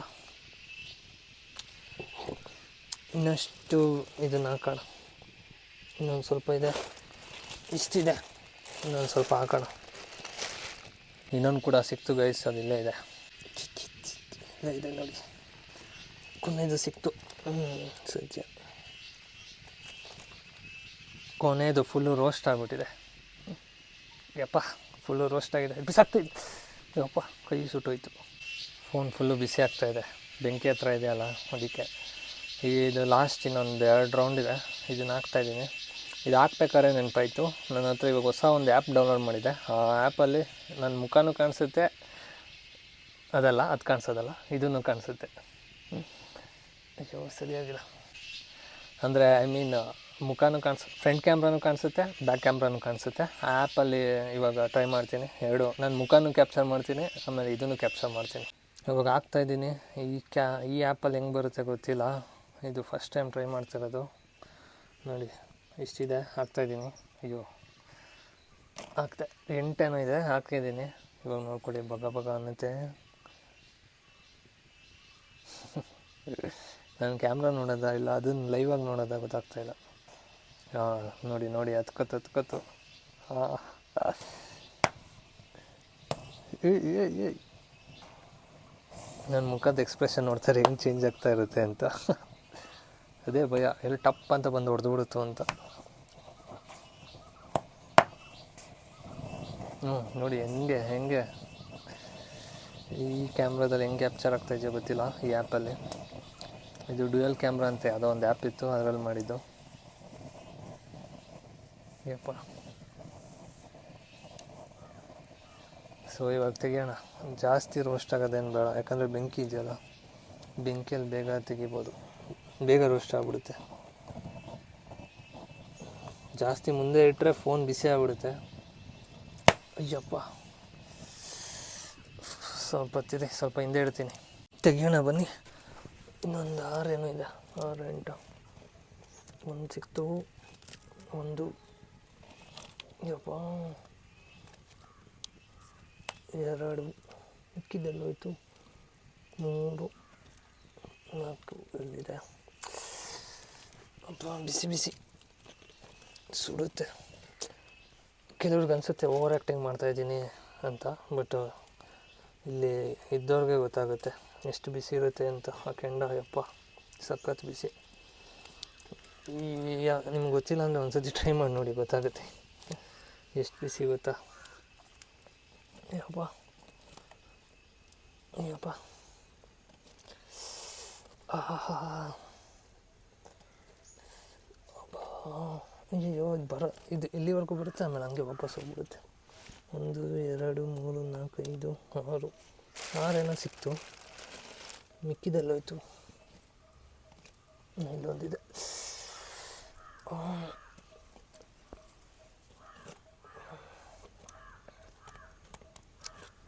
ಇನ್ನಷ್ಟು ಇದನ್ನು ಹಾಕೋಣ, ಇನ್ನೊಂದು ಸ್ವಲ್ಪ ಇದೆ, ಇಷ್ಟಿದೆ, ಇನ್ನೊಂದು ಸ್ವಲ್ಪ ಹಾಕೋಣ. ಇನ್ನೊಂದು ಕೂಡ ಸಿಕ್ತು ಗೈಸ್, ಅದಿಲ್ಲೇ ಇದೆ, ಇದೆ ನೋಡಿ, ಕೊನೆಯದು ಸಿಕ್ತು. ಸದ್ಯ ಕೊನೆಯದು ಫುಲ್ಲು ರೋಸ್ಟ್ ಆಗಿಬಿಟ್ಟಿದೆ. ಯಪ್ಪ, ಫುಲ್ಲು ರೋಸ್ಟ್ ಆಗಿದೆ, ಬಿಸಾಕ್ತಿದ್ದೆ. ಯಪ್ಪ, ಕೈ ಸುಟ್ಟೋಯ್ತು. ಫೋನ್ ಫುಲ್ಲು ಬಿಸಿ ಆಗ್ತಾಯಿದೆ, ಬೆಂಕಿ ಹತ್ರ ಇದೆಯಲ್ಲ ಅದಕ್ಕೆ. ಇದು ಲಾಸ್ಟ್ ಇನ್ನೊಂದು 2 ರೌಂಡ್ ಇದೆ, ಇದನ್ನು ಹಾಕ್ತಾಯಿದ್ದೀನಿ. ಇದು ಹಾಕ್ಬೇಕಾದ್ರೆ ನೆನಪಾಯಿತು, ನನ್ನ ಹತ್ರ ಇವಾಗ ಹೊಸ ಒಂದು ಆ್ಯಪ್ ಡೌನ್ಲೋಡ್ ಮಾಡಿದೆ. ಆ ಆ್ಯಪಲ್ಲಿ ನನ್ನ ಮುಖನೂ ಕಾಣಿಸುತ್ತೆ, ಅದು ಕಾಣಿಸೋದಲ್ಲ, ಇದನ್ನು ಕಾಣಿಸುತ್ತೆ. ಅಯ್ಯೋ ಸರಿಯಾಗಿಲ್ಲ, ಅಂದರೆ ಮುಖನೂ ಫ್ರಂಟ್ ಕ್ಯಾಮ್ರಾನು ಕಾಣಿಸುತ್ತೆ, ಬ್ಯಾಕ್ ಕ್ಯಾಮ್ರಾನು ಕಾಣಿಸುತ್ತೆ. ಆ ಆ್ಯಪಲ್ಲಿ ಇವಾಗ ಟ್ರೈ ಮಾಡ್ತೀನಿ 2, ನಾನು ಮುಖನೂ ಕ್ಯಾಪ್ಚರ್ ಮಾಡ್ತೀನಿ, ಆಮೇಲೆ ಇದನ್ನು ಕ್ಯಾಪ್ಚರ್ ಮಾಡ್ತೀನಿ. ಇವಾಗ ಹಾಕ್ತಾಯಿದ್ದೀನಿ. ಈ ಆ್ಯಪಲ್ಲಿ ಹೆಂಗೆ ಬರುತ್ತೆ ಗೊತ್ತಿಲ್ಲ, ಇದು ಫಸ್ಟ್ ಟೈಮ್ ಟ್ರೈ ಮಾಡ್ತಿರೋದು. ನೋಡಿ ಇಷ್ಟಿದೆ, ಹಾಕ್ತಾಯಿದ್ದೀನಿ. ಅಯ್ಯೋ ಹಾಕ್ತೆ 8 ಇದೆ, ಹಾಕಿದ್ದೀನಿ. ಇವಾಗ ನೋಡ್ಕೊಳ್ಳಿ, ಬಗ ಅನ್ನುತ್ತೆ. ನಾನು ಕ್ಯಾಮ್ರಾ ನೋಡೋದ ಇಲ್ಲ ಅದನ್ನು ಲೈವಾಗಿ ನೋಡೋದ ಗೊತ್ತಾಗ್ತಾಯಿಲ್ಲ. ಹಾಂ ನೋಡಿ ಹತ್ಕತ್ತು. ಹಾಂ ಏಯ್ ನನ್ನ ಮುಖದ ಎಕ್ಸ್ಪ್ರೆಷನ್ ನೋಡ್ತಾರೆ ಹೆಂಗೆ ಚೇಂಜ್ ಆಗ್ತಾ ಇರುತ್ತೆ ಅಂತ. ಅದೇ ಭಯ, ಎಲ್ಲಿ ಟಪ್ ಅಂತ ಬಂದು ಹೊಡೆದು ಅಂತ. ನೋಡಿ ಹೆಂಗೆ ಈ ಕ್ಯಾಮ್ರಾದಲ್ಲಿ ಹೆಂಗೆ ಕ್ಯಾಪ್ಚರ್ ಆಗ್ತಾಯಿದೆಯೋ ಗೊತ್ತಿಲ್ಲ ಈ ಆ್ಯಪಲ್ಲಿ. ಇದು ಡ್ಯುಯಲ್ ಕ್ಯಾಮ್ರಾ ಅಂತ ಯಾವುದೋ ಒಂದು ಆ್ಯಪ್ ಇತ್ತು, ಅದರಲ್ಲಿ ಮಾಡಿದ್ದು. ಯಪ್ಪ. ಸೊ ಇವಾಗ ತೆಗಿಯೋಣ. ಜಾಸ್ತಿ ರೋಸ್ಟ್ ಆಗೋದೇನು ಬೇಡ, ಯಾಕಂದರೆ ಬೆಂಕಿ ಇದೆಯಲ್ಲ, ಬೆಂಕಿಯಲ್ಲಿ ಬೇಗ ತೆಗಿಬೋದು, ಬೇಗ ರೋಸ್ಟ್ ಆಗಿಬಿಡುತ್ತೆ. ಜಾಸ್ತಿ ಮುಂದೆ ಇಟ್ಟರೆ ಫೋನ್ ಬಿಸಿ ಆಗಿಬಿಡುತ್ತೆ. ಅಯ್ಯಪ್ಪ, ಸ್ವಲ್ಪ ಹಿಂದೆ ಇಡ್ತೀನಿ. ತೆಗಿಯೋಣ ಬನ್ನಿ. ಇನ್ನೊಂದು 6 ಏನೋ ಇದೆ, 6 8 ಒಂದು ಸಿಕ್ತು, ಒಂದು ಯಪ್ಪ 2 ಮಿಕ್ಕಿದ್ದೆಲ್ಲೋಯ್ತು, 3 4 ಎಲ್ಲಿದೆ? ಅಪ್ಪ ಬಿಸಿ ಸುಡುತ್ತೆ. ಕೆಲವ್ರಿಗೆ ಅನಿಸುತ್ತೆ ಓವರ್ ಆ್ಯಕ್ಟಿಂಗ್ ಮಾಡ್ತಾಯಿದ್ದೀನಿ ಅಂತ, ಬಟ್ ಇಲ್ಲಿ ಇದ್ದವ್ರಿಗೆ ಗೊತ್ತಾಗುತ್ತೆ ಎಷ್ಟು ಬಿಸಿ ಇರುತ್ತೆ ಅಂತ. ಆ ಕೆಂಡ ಯಪ್ಪ ಸಖತ್ ಬಿಸಿ. ನಿಮ್ಗೆ ಗೊತ್ತಿಲ್ಲ ಅಂದರೆ ಒಂದು ಸತಿ ಟ್ರೈ ಮಾಡಿ ನೋಡಿ, ಗೊತ್ತಾಗುತ್ತೆ ಎಷ್ಟು ಬಿಸಿ ಗೊತ್ತಾ. ಯಪ್ಪ ಅಯ್ಯೋ ಇದು ಇಲ್ಲಿವರೆಗೂ ಬರುತ್ತೆ, ಆಮೇಲೆ ಹಂಗೆ ವಾಪಸ್ ಹೋಗ್ಬಿಡುತ್ತೆ. 1 2 3 4 5 6 ಏನೋ ಸಿಕ್ತು, ಮಿಕ್ಕಿದೆಲ್ಲೋಯ್ತು. ಇಲ್ಲೊಂದಿದೆ.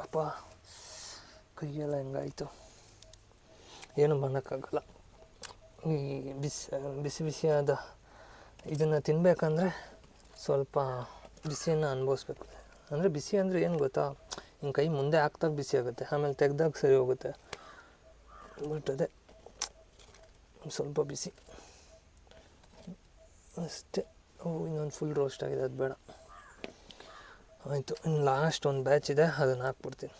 ಅಪ್ಪ ಕೈಯೆಲ್ಲ ಹೆಂಗಾಯಿತು, ಏನು ಮಾಡೋಕ್ಕಾಗಲ್ಲ. ಈ ಬಿಸಿಯಾದ ಇದನ್ನು ತಿನ್ನಬೇಕಂದ್ರೆ ಸ್ವಲ್ಪ ಬಿಸಿಯನ್ನು ಅನುಭವಿಸ್ಬೇಕು. ಅಂದರೆ ಬಿಸಿ ಅಂದರೆ ಏನು ಗೊತ್ತಾ, ಹಿಂಗೆ ಕೈ ಮುಂದೆ ಹಾಕ್ದಾಗ ಬಿಸಿ ಆಗುತ್ತೆ, ಆಮೇಲೆ ತೆಗ್ದಾಗ ಸರಿ ಹೋಗುತ್ತೆ. ಬಟ್ ಅದೇ ಸ್ವಲ್ಪ ಬಿಸಿ ಅಷ್ಟೇ. ಇನ್ನೊಂದು ಫುಲ್ ರೋಸ್ಟ್ ಆಗಿದೆ, ಅದು ಬೇಡ. ಆಯಿತು, ಇನ್ನು ಲಾಸ್ಟ್ ಒಂದು ಬ್ಯಾಚ್ ಇದೆ, ಅದನ್ನು ಹಾಕ್ಬಿಡ್ತೀನಿ,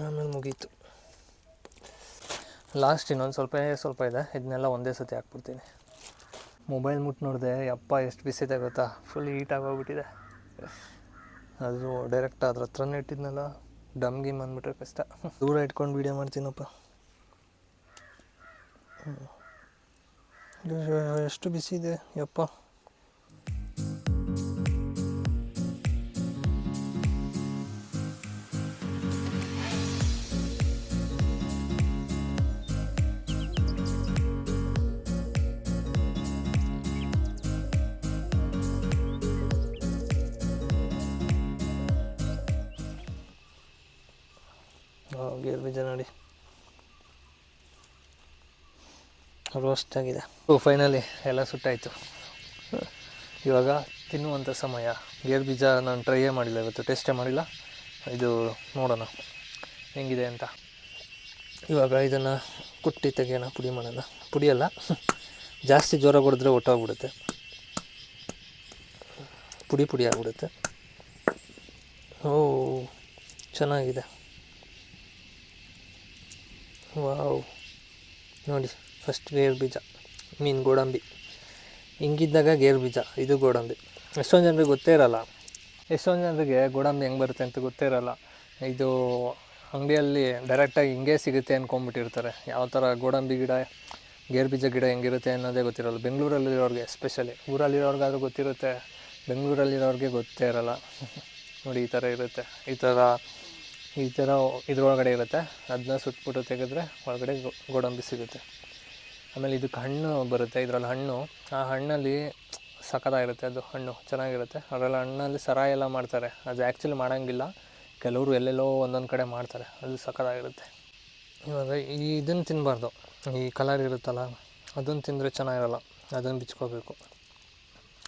ಆಮೇಲೆ ಮುಗೀತು. ಲಾಸ್ಟ್ ಇನ್ನೊಂದು ಸ್ವಲ್ಪ ಇದೆ, ಇದನ್ನೆಲ್ಲ ಒಂದೇ ಸತಿ ಹಾಕ್ಬಿಡ್ತೀನಿ. ಮೊಬೈಲ್ ಮುಟ್ಟು ನೋಡಿದೆ, ಯಪ್ಪ ಎಷ್ಟು ಬಿಸಿದೆ ಗೊತ್ತಾ, ಫುಲ್ ಹೀಟಾಗಿ ಹೋಗ್ಬಿಟ್ಟಿದೆ. ಅದು ಡೈರೆಕ್ಟ್ ಅದ್ರ ಹತ್ರನೇ ಇಟ್ಟಿದ್ನಲ್ಲ, ಡಮ್ಗಿಮ್ ಅಂದ್ಬಿಟ್ರೆ ಕಷ್ಟ. ದೂರ ಇಟ್ಕೊಂಡು ವೀಡಿಯೋ ಮಾಡ್ತೀನಪ್ಪ. ಎಷ್ಟು ಬಿಸಿ ಇದೆ ಯಪ್ಪ. ಗೇರು ಬೀಜ ನೋಡಿ ರೋಸ್ಟ್ ಆಗಿದೆ. ಫೈನಲಿ ಎಲ್ಲ ಸುಟ್ಟಾಯಿತು. ಇವಾಗ ತಿನ್ನುವಂಥ ಸಮಯ. ಗೇರು ಬೀಜ ನಾನು ಟ್ರೈಯೇ ಮಾಡಿಲ್ಲ ಇವತ್ತು, ಟೇಸ್ಟೇ ಮಾಡಿಲ್ಲ. ಇದು ನೋಡೋಣ ಹೆಂಗಿದೆ ಅಂತ. ಇವಾಗ ಇದನ್ನು ಕುಟ್ಟಿ ತೆಗೆಯೋಣ, ಪುಡಿ ಮಾಡೋಣ. ಪುಡಿಯಲ್ಲ, ಜಾಸ್ತಿ ಜೋರಾಗಿ ಹೊಡೆದ್ರೆ ಒಟ್ಟೋಗ್ಬಿಡುತ್ತೆ, ಪುಡಿ ಆಗಿಬಿಡುತ್ತೆ. ಓ ಚೆನ್ನಾಗಿದೆ, ವಾವ್. ನೋಡಿ ಫಸ್ಟ್ ಗೇರು ಬೀಜ, ಗೋಡಂಬಿ. ಹಿಂಗಿದ್ದಾಗ ಗೇರು ಬೀಜ, ಇದು ಗೋಡಂಬಿ. ಎಷ್ಟೊಂದು ಜನರಿಗೆ ಗೊತ್ತೇ ಇರೋಲ್ಲ, ಎಷ್ಟೊಂದು ಜನರಿಗೆ ಗೋಡಂಬಿ ಹೆಂಗೆ ಬರುತ್ತೆ ಅಂತ ಗೊತ್ತೇ ಇರೋಲ್ಲ. ಇದು ಅಂಗಡಿಯಲ್ಲಿ ಡೈರೆಕ್ಟಾಗಿ ಹಿಂಗೆ ಸಿಗುತ್ತೆ ಅಂದ್ಕೊಂಬಿಟ್ಟಿರ್ತಾರೆ. ಯಾವ ಥರ ಗೋಡಂಬಿ ಗಿಡ, ಗೇರು ಬೀಜ ಗಿಡ ಹೆಂಗಿರುತ್ತೆ ಅನ್ನೋದೇ ಗೊತ್ತಿರೋಲ್ಲ. ಬೆಂಗಳೂರಲ್ಲಿರೋರಿಗೆ ಎಸ್ಪೆಷಲಿ, ಊರಲ್ಲಿರೋರ್ಗಾದ್ರೂ ಗೊತ್ತಿರುತ್ತೆ, ಬೆಂಗಳೂರಲ್ಲಿರೋರಿಗೆ ಗೊತ್ತೇ ಇರೋಲ್ಲ. ನೋಡಿ ಈ ಥರ ಇರುತ್ತೆ, ಈ ಥರ ಇದ್ರೊಳಗಡೆ ಇರುತ್ತೆ. ಅದನ್ನ ಸುಟ್ಬಿಟ್ಟು ತೆಗೆದ್ರೆ ಒಳಗಡೆ ಗೋಡಂಬಿ ಸಿಗುತ್ತೆ. ಆಮೇಲೆ ಇದಕ್ಕೆ ಹಣ್ಣು ಬರುತ್ತೆ, ಇದರಲ್ಲಿ ಹಣ್ಣು. ಆ ಹಣ್ಣಲ್ಲಿ ಸಖತ್ತಾಗಿರುತ್ತೆ, ಅದು ಹಣ್ಣು ಚೆನ್ನಾಗಿರುತ್ತೆ. ಅದರಲ್ಲಿ ಹಣ್ಣಲ್ಲಿ ಸರಾಯಿ ಎಲ್ಲ ಮಾಡ್ತಾರೆ, ಅದು ಆ್ಯಕ್ಚುಲಿ ಮಾಡೋಂಗಿಲ್ಲ, ಕೆಲವರು ಎಲ್ಲೆಲ್ಲೋ ಒಂದೊಂದು ಕಡೆ ಮಾಡ್ತಾರೆ, ಅದು ಸಖತ್ತಾಗಿರುತ್ತೆ. ಇವಾಗ ಇದನ್ನು ತಿನ್ನಬಾರ್ದು, ಈ ಕಲರ್ ಇರುತ್ತಲ್ಲ ಅದನ್ನು ತಿಂದರೆ ಚೆನ್ನಾಗಿರಲ್ಲ, ಅದನ್ನು ಬಿಚ್ಕೋಬೇಕು.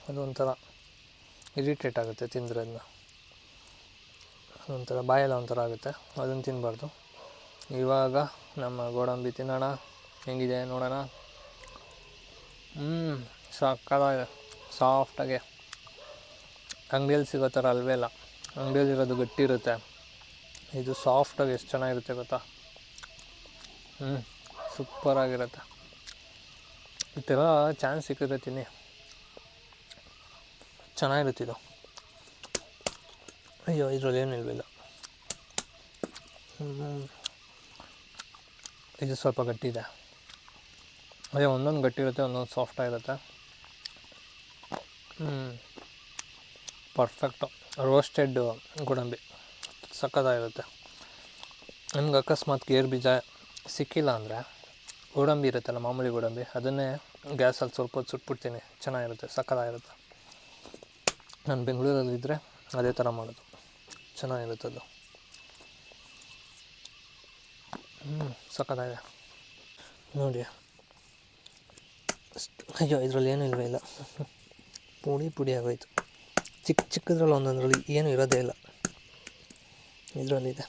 ಅದು ಒಂಥರ ಇರಿಟೇಟ್ ಆಗುತ್ತೆ ತಿಂದರೆ, ಅದನ್ನ ಒಂಥರ ಬಾಯೆಲ್ಲ ಒಂಥರ ಆಗುತ್ತೆ, ಅದನ್ನು ತಿನ್ನಬಾರ್ದು. ಇವಾಗ ನಮ್ಮ ಗೋಡಂಬಿ ತಿನ್ನೋಣ, ಹೆಂಗಿದೆ ನೋಡೋಣ. ಸಕ್ಕತ್ತಾಗಿದೆ, ಸಾಫ್ಟಾಗೆ ಅಂಗಡಿಯಲ್ಲಿ ಸಿಗೋ ಥರ ಅಲ್ವೇ ಇಲ್ಲ. ಅಂಗಡಿಯಲ್ಲಿರೋದು ಗಟ್ಟಿ ಇರುತ್ತೆ, ಇದು ಸಾಫ್ಟಾಗಿ ಎಷ್ಟು ಚೆನ್ನಾಗಿರುತ್ತೆ ಗೊತ್ತಾ. ಸೂಪರಾಗಿರುತ್ತೆ. ಈ ಥರ ಚಾನ್ಸ್ ಸಿಕ್ಕಿದ್ರೆ ತಿನ್ನಿ, ಚೆನ್ನಾಗಿರುತ್ತೆ ಇದು. ಅಯ್ಯೋ ಇದರಲ್ಲಿ ಏನು ಇಲ್ವಿಲ್ಲ. ಇದು ಸ್ವಲ್ಪ ಗಟ್ಟಿ ಇದೆ, ಅದೇ ಒಂದೊಂದು ಗಟ್ಟಿ ಇರುತ್ತೆ, ಒಂದೊಂದು ಸಾಫ್ಟಾಗಿರುತ್ತೆ. ಪರ್ಫೆಕ್ಟು ರೋಸ್ಟೆಡ್ ಗೋಡಂಬಿ ಸಕ್ಕತ್ತಾಗಿರುತ್ತೆ. ನಮ್ಗೆ ಅಕಸ್ಮಾತ್ ಗೇರು ಬೀಜ ಸಿಕ್ಕಿಲ್ಲ ಅಂದರೆ ಗೋಡಂಬಿ ಇರುತ್ತಲ್ಲ, ಮಾಮೂಲಿ ಗೋಡಂಬಿ, ಅದನ್ನೇ ಗ್ಯಾಸಲ್ಲಿ ಸ್ವಲ್ಪ ಹೊತ್ತು ಸುಟ್ಬಿಡ್ತೀನಿ, ಚೆನ್ನಾಗಿರುತ್ತೆ, ಸಕ್ಕತ್ತಾಗಿರುತ್ತೆ. ನಾನು ಬೆಂಗಳೂರಲ್ಲಿದ್ದರೆ ಅದೇ ಥರ ಮಾಡೋದು, ಚೆನ್ನಾಗಿರುತ್ತೆ ಅದು. ಸಕ್ಕತ್ತಾಗಿದೆ ನೋಡಿ. ಅಯ್ಯೋ ಇದರಲ್ಲಿ ಏನೂ ಇಲ್ಲವೇ ಇಲ್ಲ, ಪುಡಿ ಆಗೋಯ್ತು. ಚಿಕ್ಕದ್ರಲ್ಲಿ ಒಂದೊಂದರಲ್ಲಿ ಏನೂ ಇರೋದೇ ಇಲ್ಲ, ಇದರಲ್ಲಿದೆ.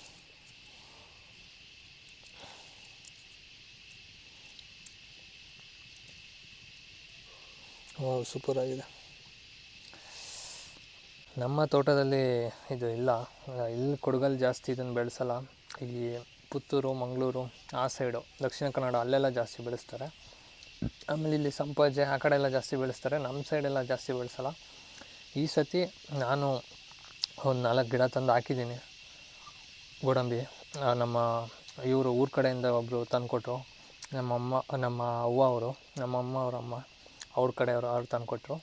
ವಾವ್, ಸೂಪರಾಗಿದೆ. ನಮ್ಮ ತೋಟದಲ್ಲಿ ಇದು ಇಲ್ಲ, ಇಲ್ಲಿ ಕೊಡಗಲ್ಲಿ ಜಾಸ್ತಿ ಇದನ್ನು ಬೆಳೆಸಲ್ಲ. ಈ ಪುತ್ತೂರು, ಮಂಗಳೂರು ಆ ಸೈಡು, ದಕ್ಷಿಣ ಕನ್ನಡ ಅಲ್ಲೆಲ್ಲ ಜಾಸ್ತಿ ಬೆಳೆಸ್ತಾರೆ. ಆಮೇಲೆ ಇಲ್ಲಿ ಸಂಪಾಜೆ ಆ ಕಡೆ ಎಲ್ಲ ಜಾಸ್ತಿ ಬೆಳೆಸ್ತಾರೆ, ನಮ್ಮ ಸೈಡೆಲ್ಲ ಜಾಸ್ತಿ ಬೆಳೆಸಲ್ಲ. ಈ ಸತಿ ನಾನು ಒಂದು 4 ಗಿಡ ತಂದು ಹಾಕಿದ್ದೀನಿ ಗೋಡಂಬಿ. ನಮ್ಮ ಇವರು ಊರ ಕಡೆಯಿಂದ ಒಬ್ಬರು ತಂದುಕೊಟ್ರು, ನಮ್ಮ ಅವ್ವ ಅವರು, ನಮ್ಮಮ್ಮ ಅವರಮ್ಮ ಅವ್ರ ಕಡೆಯವರು, ಅವ್ರು ತಂದುಕೊಟ್ರು.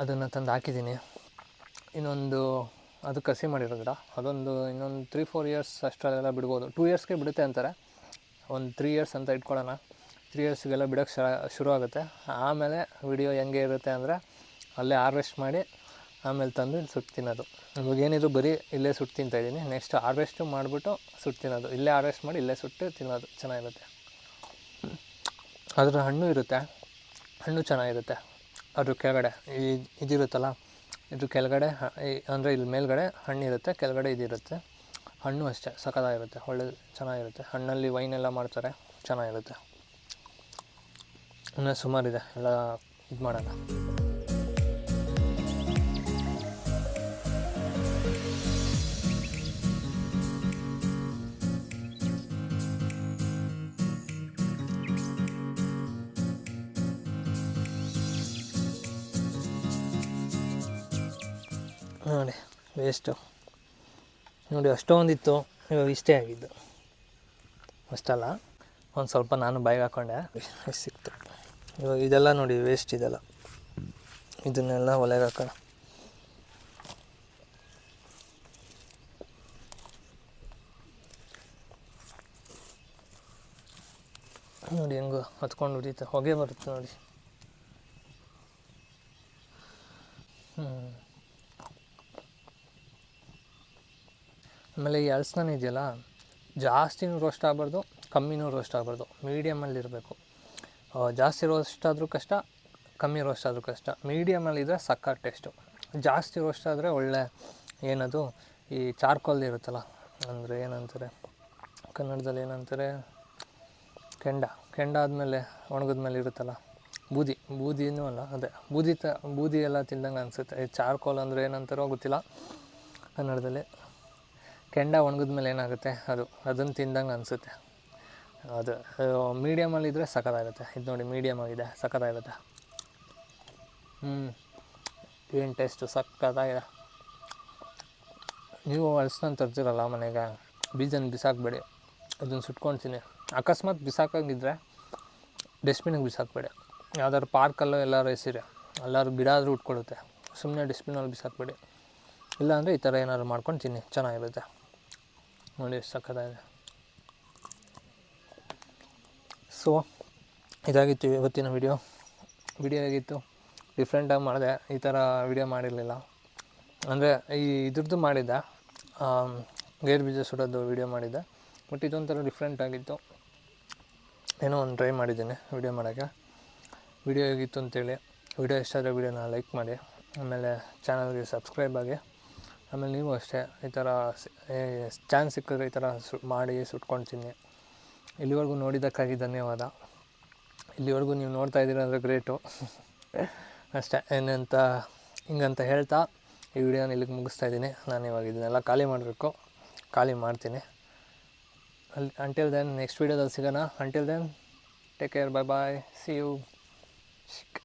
ಅದನ್ನು ತಂದು ಹಾಕಿದ್ದೀನಿ. ಇನ್ನೊಂದು ಅದು ಕಸಿ ಮಾಡಿರೋ ಗಿಡ, ಅದೊಂದು ಇನ್ನೊಂದು 3-4 ಇಯರ್ಸ್ ಅಷ್ಟರಲ್ಲೆಲ್ಲ ಬಿಡ್ಬೋದು. 2 ಇಯರ್ಸ್ಗೆ ಬಿಡುತ್ತೆ ಅಂತಾರೆ, ಒಂದು 3 ಇಯರ್ಸ್ ಅಂತ ಇಟ್ಕೊಳ್ಳೋಣ. 3 ಇಯರ್ಸ್ಗೆಲ್ಲ ಬಿಡೋಕ್ಕೆ ಶುರು ಆಗುತ್ತೆ. ಆಮೇಲೆ ವಿಡಿಯೋ ಹೆಂಗೆ ಇರುತ್ತೆ ಅಂದರೆ, ಅಲ್ಲೇ ಹಾರ್ವೆಸ್ಟ್ ಮಾಡಿ ಆಮೇಲೆ ತಂದು ಸುಟ್ಟು ತಿನ್ನೋದು. ಇವಾಗೇನಿದ್ರು ಬರೀ ಇಲ್ಲೇ ಸುಟ್ಟು ತಿಂತಾಯಿದ್ದೀನಿ. ನೆಕ್ಸ್ಟ್ ಹಾರ್ವೆಸ್ಟು ಮಾಡಿಬಿಟ್ಟು ಸುಟ್ಟು ತಿನ್ನೋದು, ಇಲ್ಲೇ ಹಾರ್ವೆಸ್ಟ್ ಮಾಡಿ ಇಲ್ಲೇ ಸುಟ್ಟು ತಿನ್ನೋದು, ಚೆನ್ನಾಗಿರುತ್ತೆ. ಅದರ ಹಣ್ಣು ಇರುತ್ತೆ, ಹಣ್ಣು ಚೆನ್ನಾಗಿರುತ್ತೆ. ಅದ್ರ ಕೆಳಗಡೆ ಇದಿರುತ್ತಲ್ಲ, ಇದ್ರ ಕೆಳಗಡೆ ಅಂದರೆ ಇಲ್ಲಿ ಮೇಲ್ಗಡೆ ಹಣ್ಣಿರುತ್ತೆ, ಕೆಳಗಡೆ ಇದಿರುತ್ತೆ. ಹಣ್ಣು ಅಷ್ಟೇ ಸಖತ್ತಾಗಿರುತ್ತೆ, ಒಳ್ಳೆ ಚೆನ್ನಾಗಿರುತ್ತೆ. ಹಣ್ಣಲ್ಲಿ ವೈನೆಲ್ಲ ಮಾಡ್ತಾರೆ, ಚೆನ್ನಾಗಿರುತ್ತೆ. ಇನ್ನೂ ಸುಮಾರಿದೆ, ಎಲ್ಲ ಇದು ಮಾಡೋಣ. ನೋಡಿ ವೇಸ್ಟು ನೋಡಿ, ಅಷ್ಟೊಂದಿತ್ತು, ಇವಾಗ ಇಷ್ಟೇ ಆಗಿದ್ದು. ಅಷ್ಟಲ್ಲ, ಒಂದು ಸ್ವಲ್ಪ ನಾನು ಬಾಯಿಗೆ ಹಾಕ್ಕೊಂಡೆ, ಸಿಕ್ತು. ಇವಾಗ ಇದೆಲ್ಲ ನೋಡಿ ವೇಸ್ಟ್, ಇದೆಲ್ಲ ಇದನ್ನೆಲ್ಲ ಒಲೆಗೆ ಹಾಕೋಣ. ನೋಡಿ ಹೆಂಗು ಹತ್ಕೊಂಡು ಉರಿಯುತ್ತೆ, ಹೊಗೆ ಬರುತ್ತೆ ನೋಡಿ. ಆಮೇಲೆ ಈ ಹಲಸಿನ ಇದೆಯಲ್ಲ, ಜಾಸ್ತಿನೂ ರೋಸ್ಟ್ ಆಗಬಾರ್ದು, ಕಮ್ಮಿನೂ ರೋಸ್ಟ್ ಆಗಬಾರ್ದು, ಮೀಡಿಯಮಲ್ಲಿರಬೇಕು. ಜಾಸ್ತಿ ರೋಸ್ಟ್ ಆದರೂ ಕಷ್ಟ, ಕಮ್ಮಿ ರೋಸ್ಟ್ ಆದರೂ ಕಷ್ಟ. ಮೀಡಿಯಮಲ್ಲಿದ್ದರೆ ಸಕ್ಕ ಟೇಸ್ಟು. ಜಾಸ್ತಿ ರೋಸ್ಟ್ ಆದರೆ ಒಳ್ಳೆ ಏನದು ಈ ಚಾರ್ಕೋಲ್ ಇರುತ್ತಲ್ಲ, ಅಂದರೆ ಏನಂತಾರೆ ಕನ್ನಡದಲ್ಲಿ, ಏನಂತಾರೆ, ಕೆಂಡ ಆದಮೇಲೆ ಒಣಗಿದ್ಮೇಲೆ ಇರುತ್ತಲ್ಲ, ಬೂದಿನೂ ಅಲ್ಲ, ಅದೇ ಬೂದಿ ಎಲ್ಲ ತಿಂದಂಗೆ ಅನಿಸುತ್ತೆ. ಈ ಚಾರ್ಕೋಲ್ ಅಂದರೆ ಏನಂತಾರೋ ಗೊತ್ತಿಲ್ಲ ಕನ್ನಡದಲ್ಲಿ. ಕೆಂಡ ಒಣಗಿದ್ಮೇಲೆ ಏನಾಗುತ್ತೆ, ಅದನ್ನು ತಿಂದಂಗೆ ಅನಿಸುತ್ತೆ. ಅದು ಮೀಡಿಯಮಲ್ಲಿದ್ದರೆ ಸಖತ್ತಾಗುತ್ತೆ. ಇದು ನೋಡಿ ಮೀಡಿಯಮ್ ಆಗಿದೆ, ಸಖತ್ತಾಗಿರುತ್ತೆ. ಏನು ಟೇಸ್ಟು, ಸಖತ್ತಾಗಿದೆ. ನೀವು ಹಲಸಿನ ತರ್ತಿರಲ್ಲ ಮನೆಗೆ, ಬೀಜನ ಬಿಸಾಕಬೇಡಿ, ಅದನ್ನು ಸುಟ್ಕೊಳ್ತೀನಿ. ಅಕಸ್ಮಾತ್ ಬಿಸಾಕಾಗಿದ್ದರೆ ಡಸ್ಟ್ಬಿನಿಗೆ ಬಿಸಾಕಬೇಡಿ. ಯಾವ್ದಾದ್ರು ಪಾರ್ಕಲ್ಲೋ ಎಲ್ಲರೂ ಎಸಿರಿ, ಎಲ್ಲರೂ ಗಿಡ ಆದರೂ ಉಟ್ಕೊಳ್ಳುತ್ತೆ. ಸುಮ್ಮನೆ ಡಸ್ಟ್ಬಿನಲ್ಲಿ ಬಿಸಾಕಬೇಡಿ. ಇಲ್ಲಾಂದರೆ ಈ ಥರ ಏನಾದ್ರು ಮಾಡ್ಕೊಂಡು ತಿನ್ನಿ, ಚೆನ್ನಾಗಿರುತ್ತೆ. ನೋಡಿ ಸಖತ್ತಾಗಿದೆ. ಸೊ ಇದಾಗಿತ್ತು ಇವತ್ತಿನ ವಿಡಿಯೋ ಹೇಗಿತ್ತು, ಡಿಫ್ರೆಂಟಾಗಿ ಮಾಡಿದೆ. ಈ ಥರ ವಿಡಿಯೋ ಮಾಡಿರಲಿಲ್ಲ, ಅಂದರೆ ಈ ಇದ್ರದ್ದು ಮಾಡಿದ್ದೆ, ಗೇರು ಬೀಜ ಸುಡೋದು ವೀಡಿಯೋ ಮಾಡಿದ್ದೆ. ಬಟ್ ಇದೊಂಥರ ಡಿಫ್ರೆಂಟ್ ಆಗಿತ್ತು. ಏನೋ ಒಂದು ಟ್ರೈ ಮಾಡಿದ್ದೀನಿ ವೀಡಿಯೋ ಮಾಡೋಕ್ಕೆ. ವೀಡಿಯೋ ಹೇಗಿತ್ತು ಅಂತೇಳಿ. ವೀಡಿಯೋ ಇಷ್ಟ ಆದರೆ ವೀಡಿಯೋನ ಲೈಕ್ ಮಾಡಿ, ಆಮೇಲೆ ಚಾನಲ್ಗೆ ಸಬ್ಸ್ಕ್ರೈಬ್ ಆಗಿ. ಆಮೇಲೆ ನೀವು ಅಷ್ಟೇ ಈ ಥರ ಚಾನ್ಸ್ ಸಿಕ್ಕಿದ್ರೆ ಈ ಥರ ಮಾಡಿ ಸುಟ್ಕೊಳ್ತೀನಿ. ಇಲ್ಲಿವರೆಗೂ ನೋಡಿದ್ದಕ್ಕಾಗಿ ಧನ್ಯವಾದ. ಇಲ್ಲಿವರೆಗೂ ನೀವು ನೋಡ್ತಾ ಇದ್ದೀರ ಅಂದರೆ ಗ್ರೇಟು. ಅಷ್ಟೇ ಏನಂತ ಹಿಂಗಂತ ಹೇಳ್ತಾ ಈ ವಿಡಿಯೋನ ಇಲ್ಲಿಗೆ ಮುಗಿಸ್ತಾಯಿದ್ದೀನಿ. ನಾನು ಇವಾಗ ಇದನ್ನೆಲ್ಲ ಖಾಲಿ ಮಾಡಬೇಕು, ಖಾಲಿ ಮಾಡ್ತೀನಿ. ಅಂಟಿಲ್ ದೆನ್ ನೆಕ್ಸ್ಟ್ ವೀಡಿಯೋದಲ್ಲಿ ಸಿಗೋಣ. Until then take care, bye bye, see you.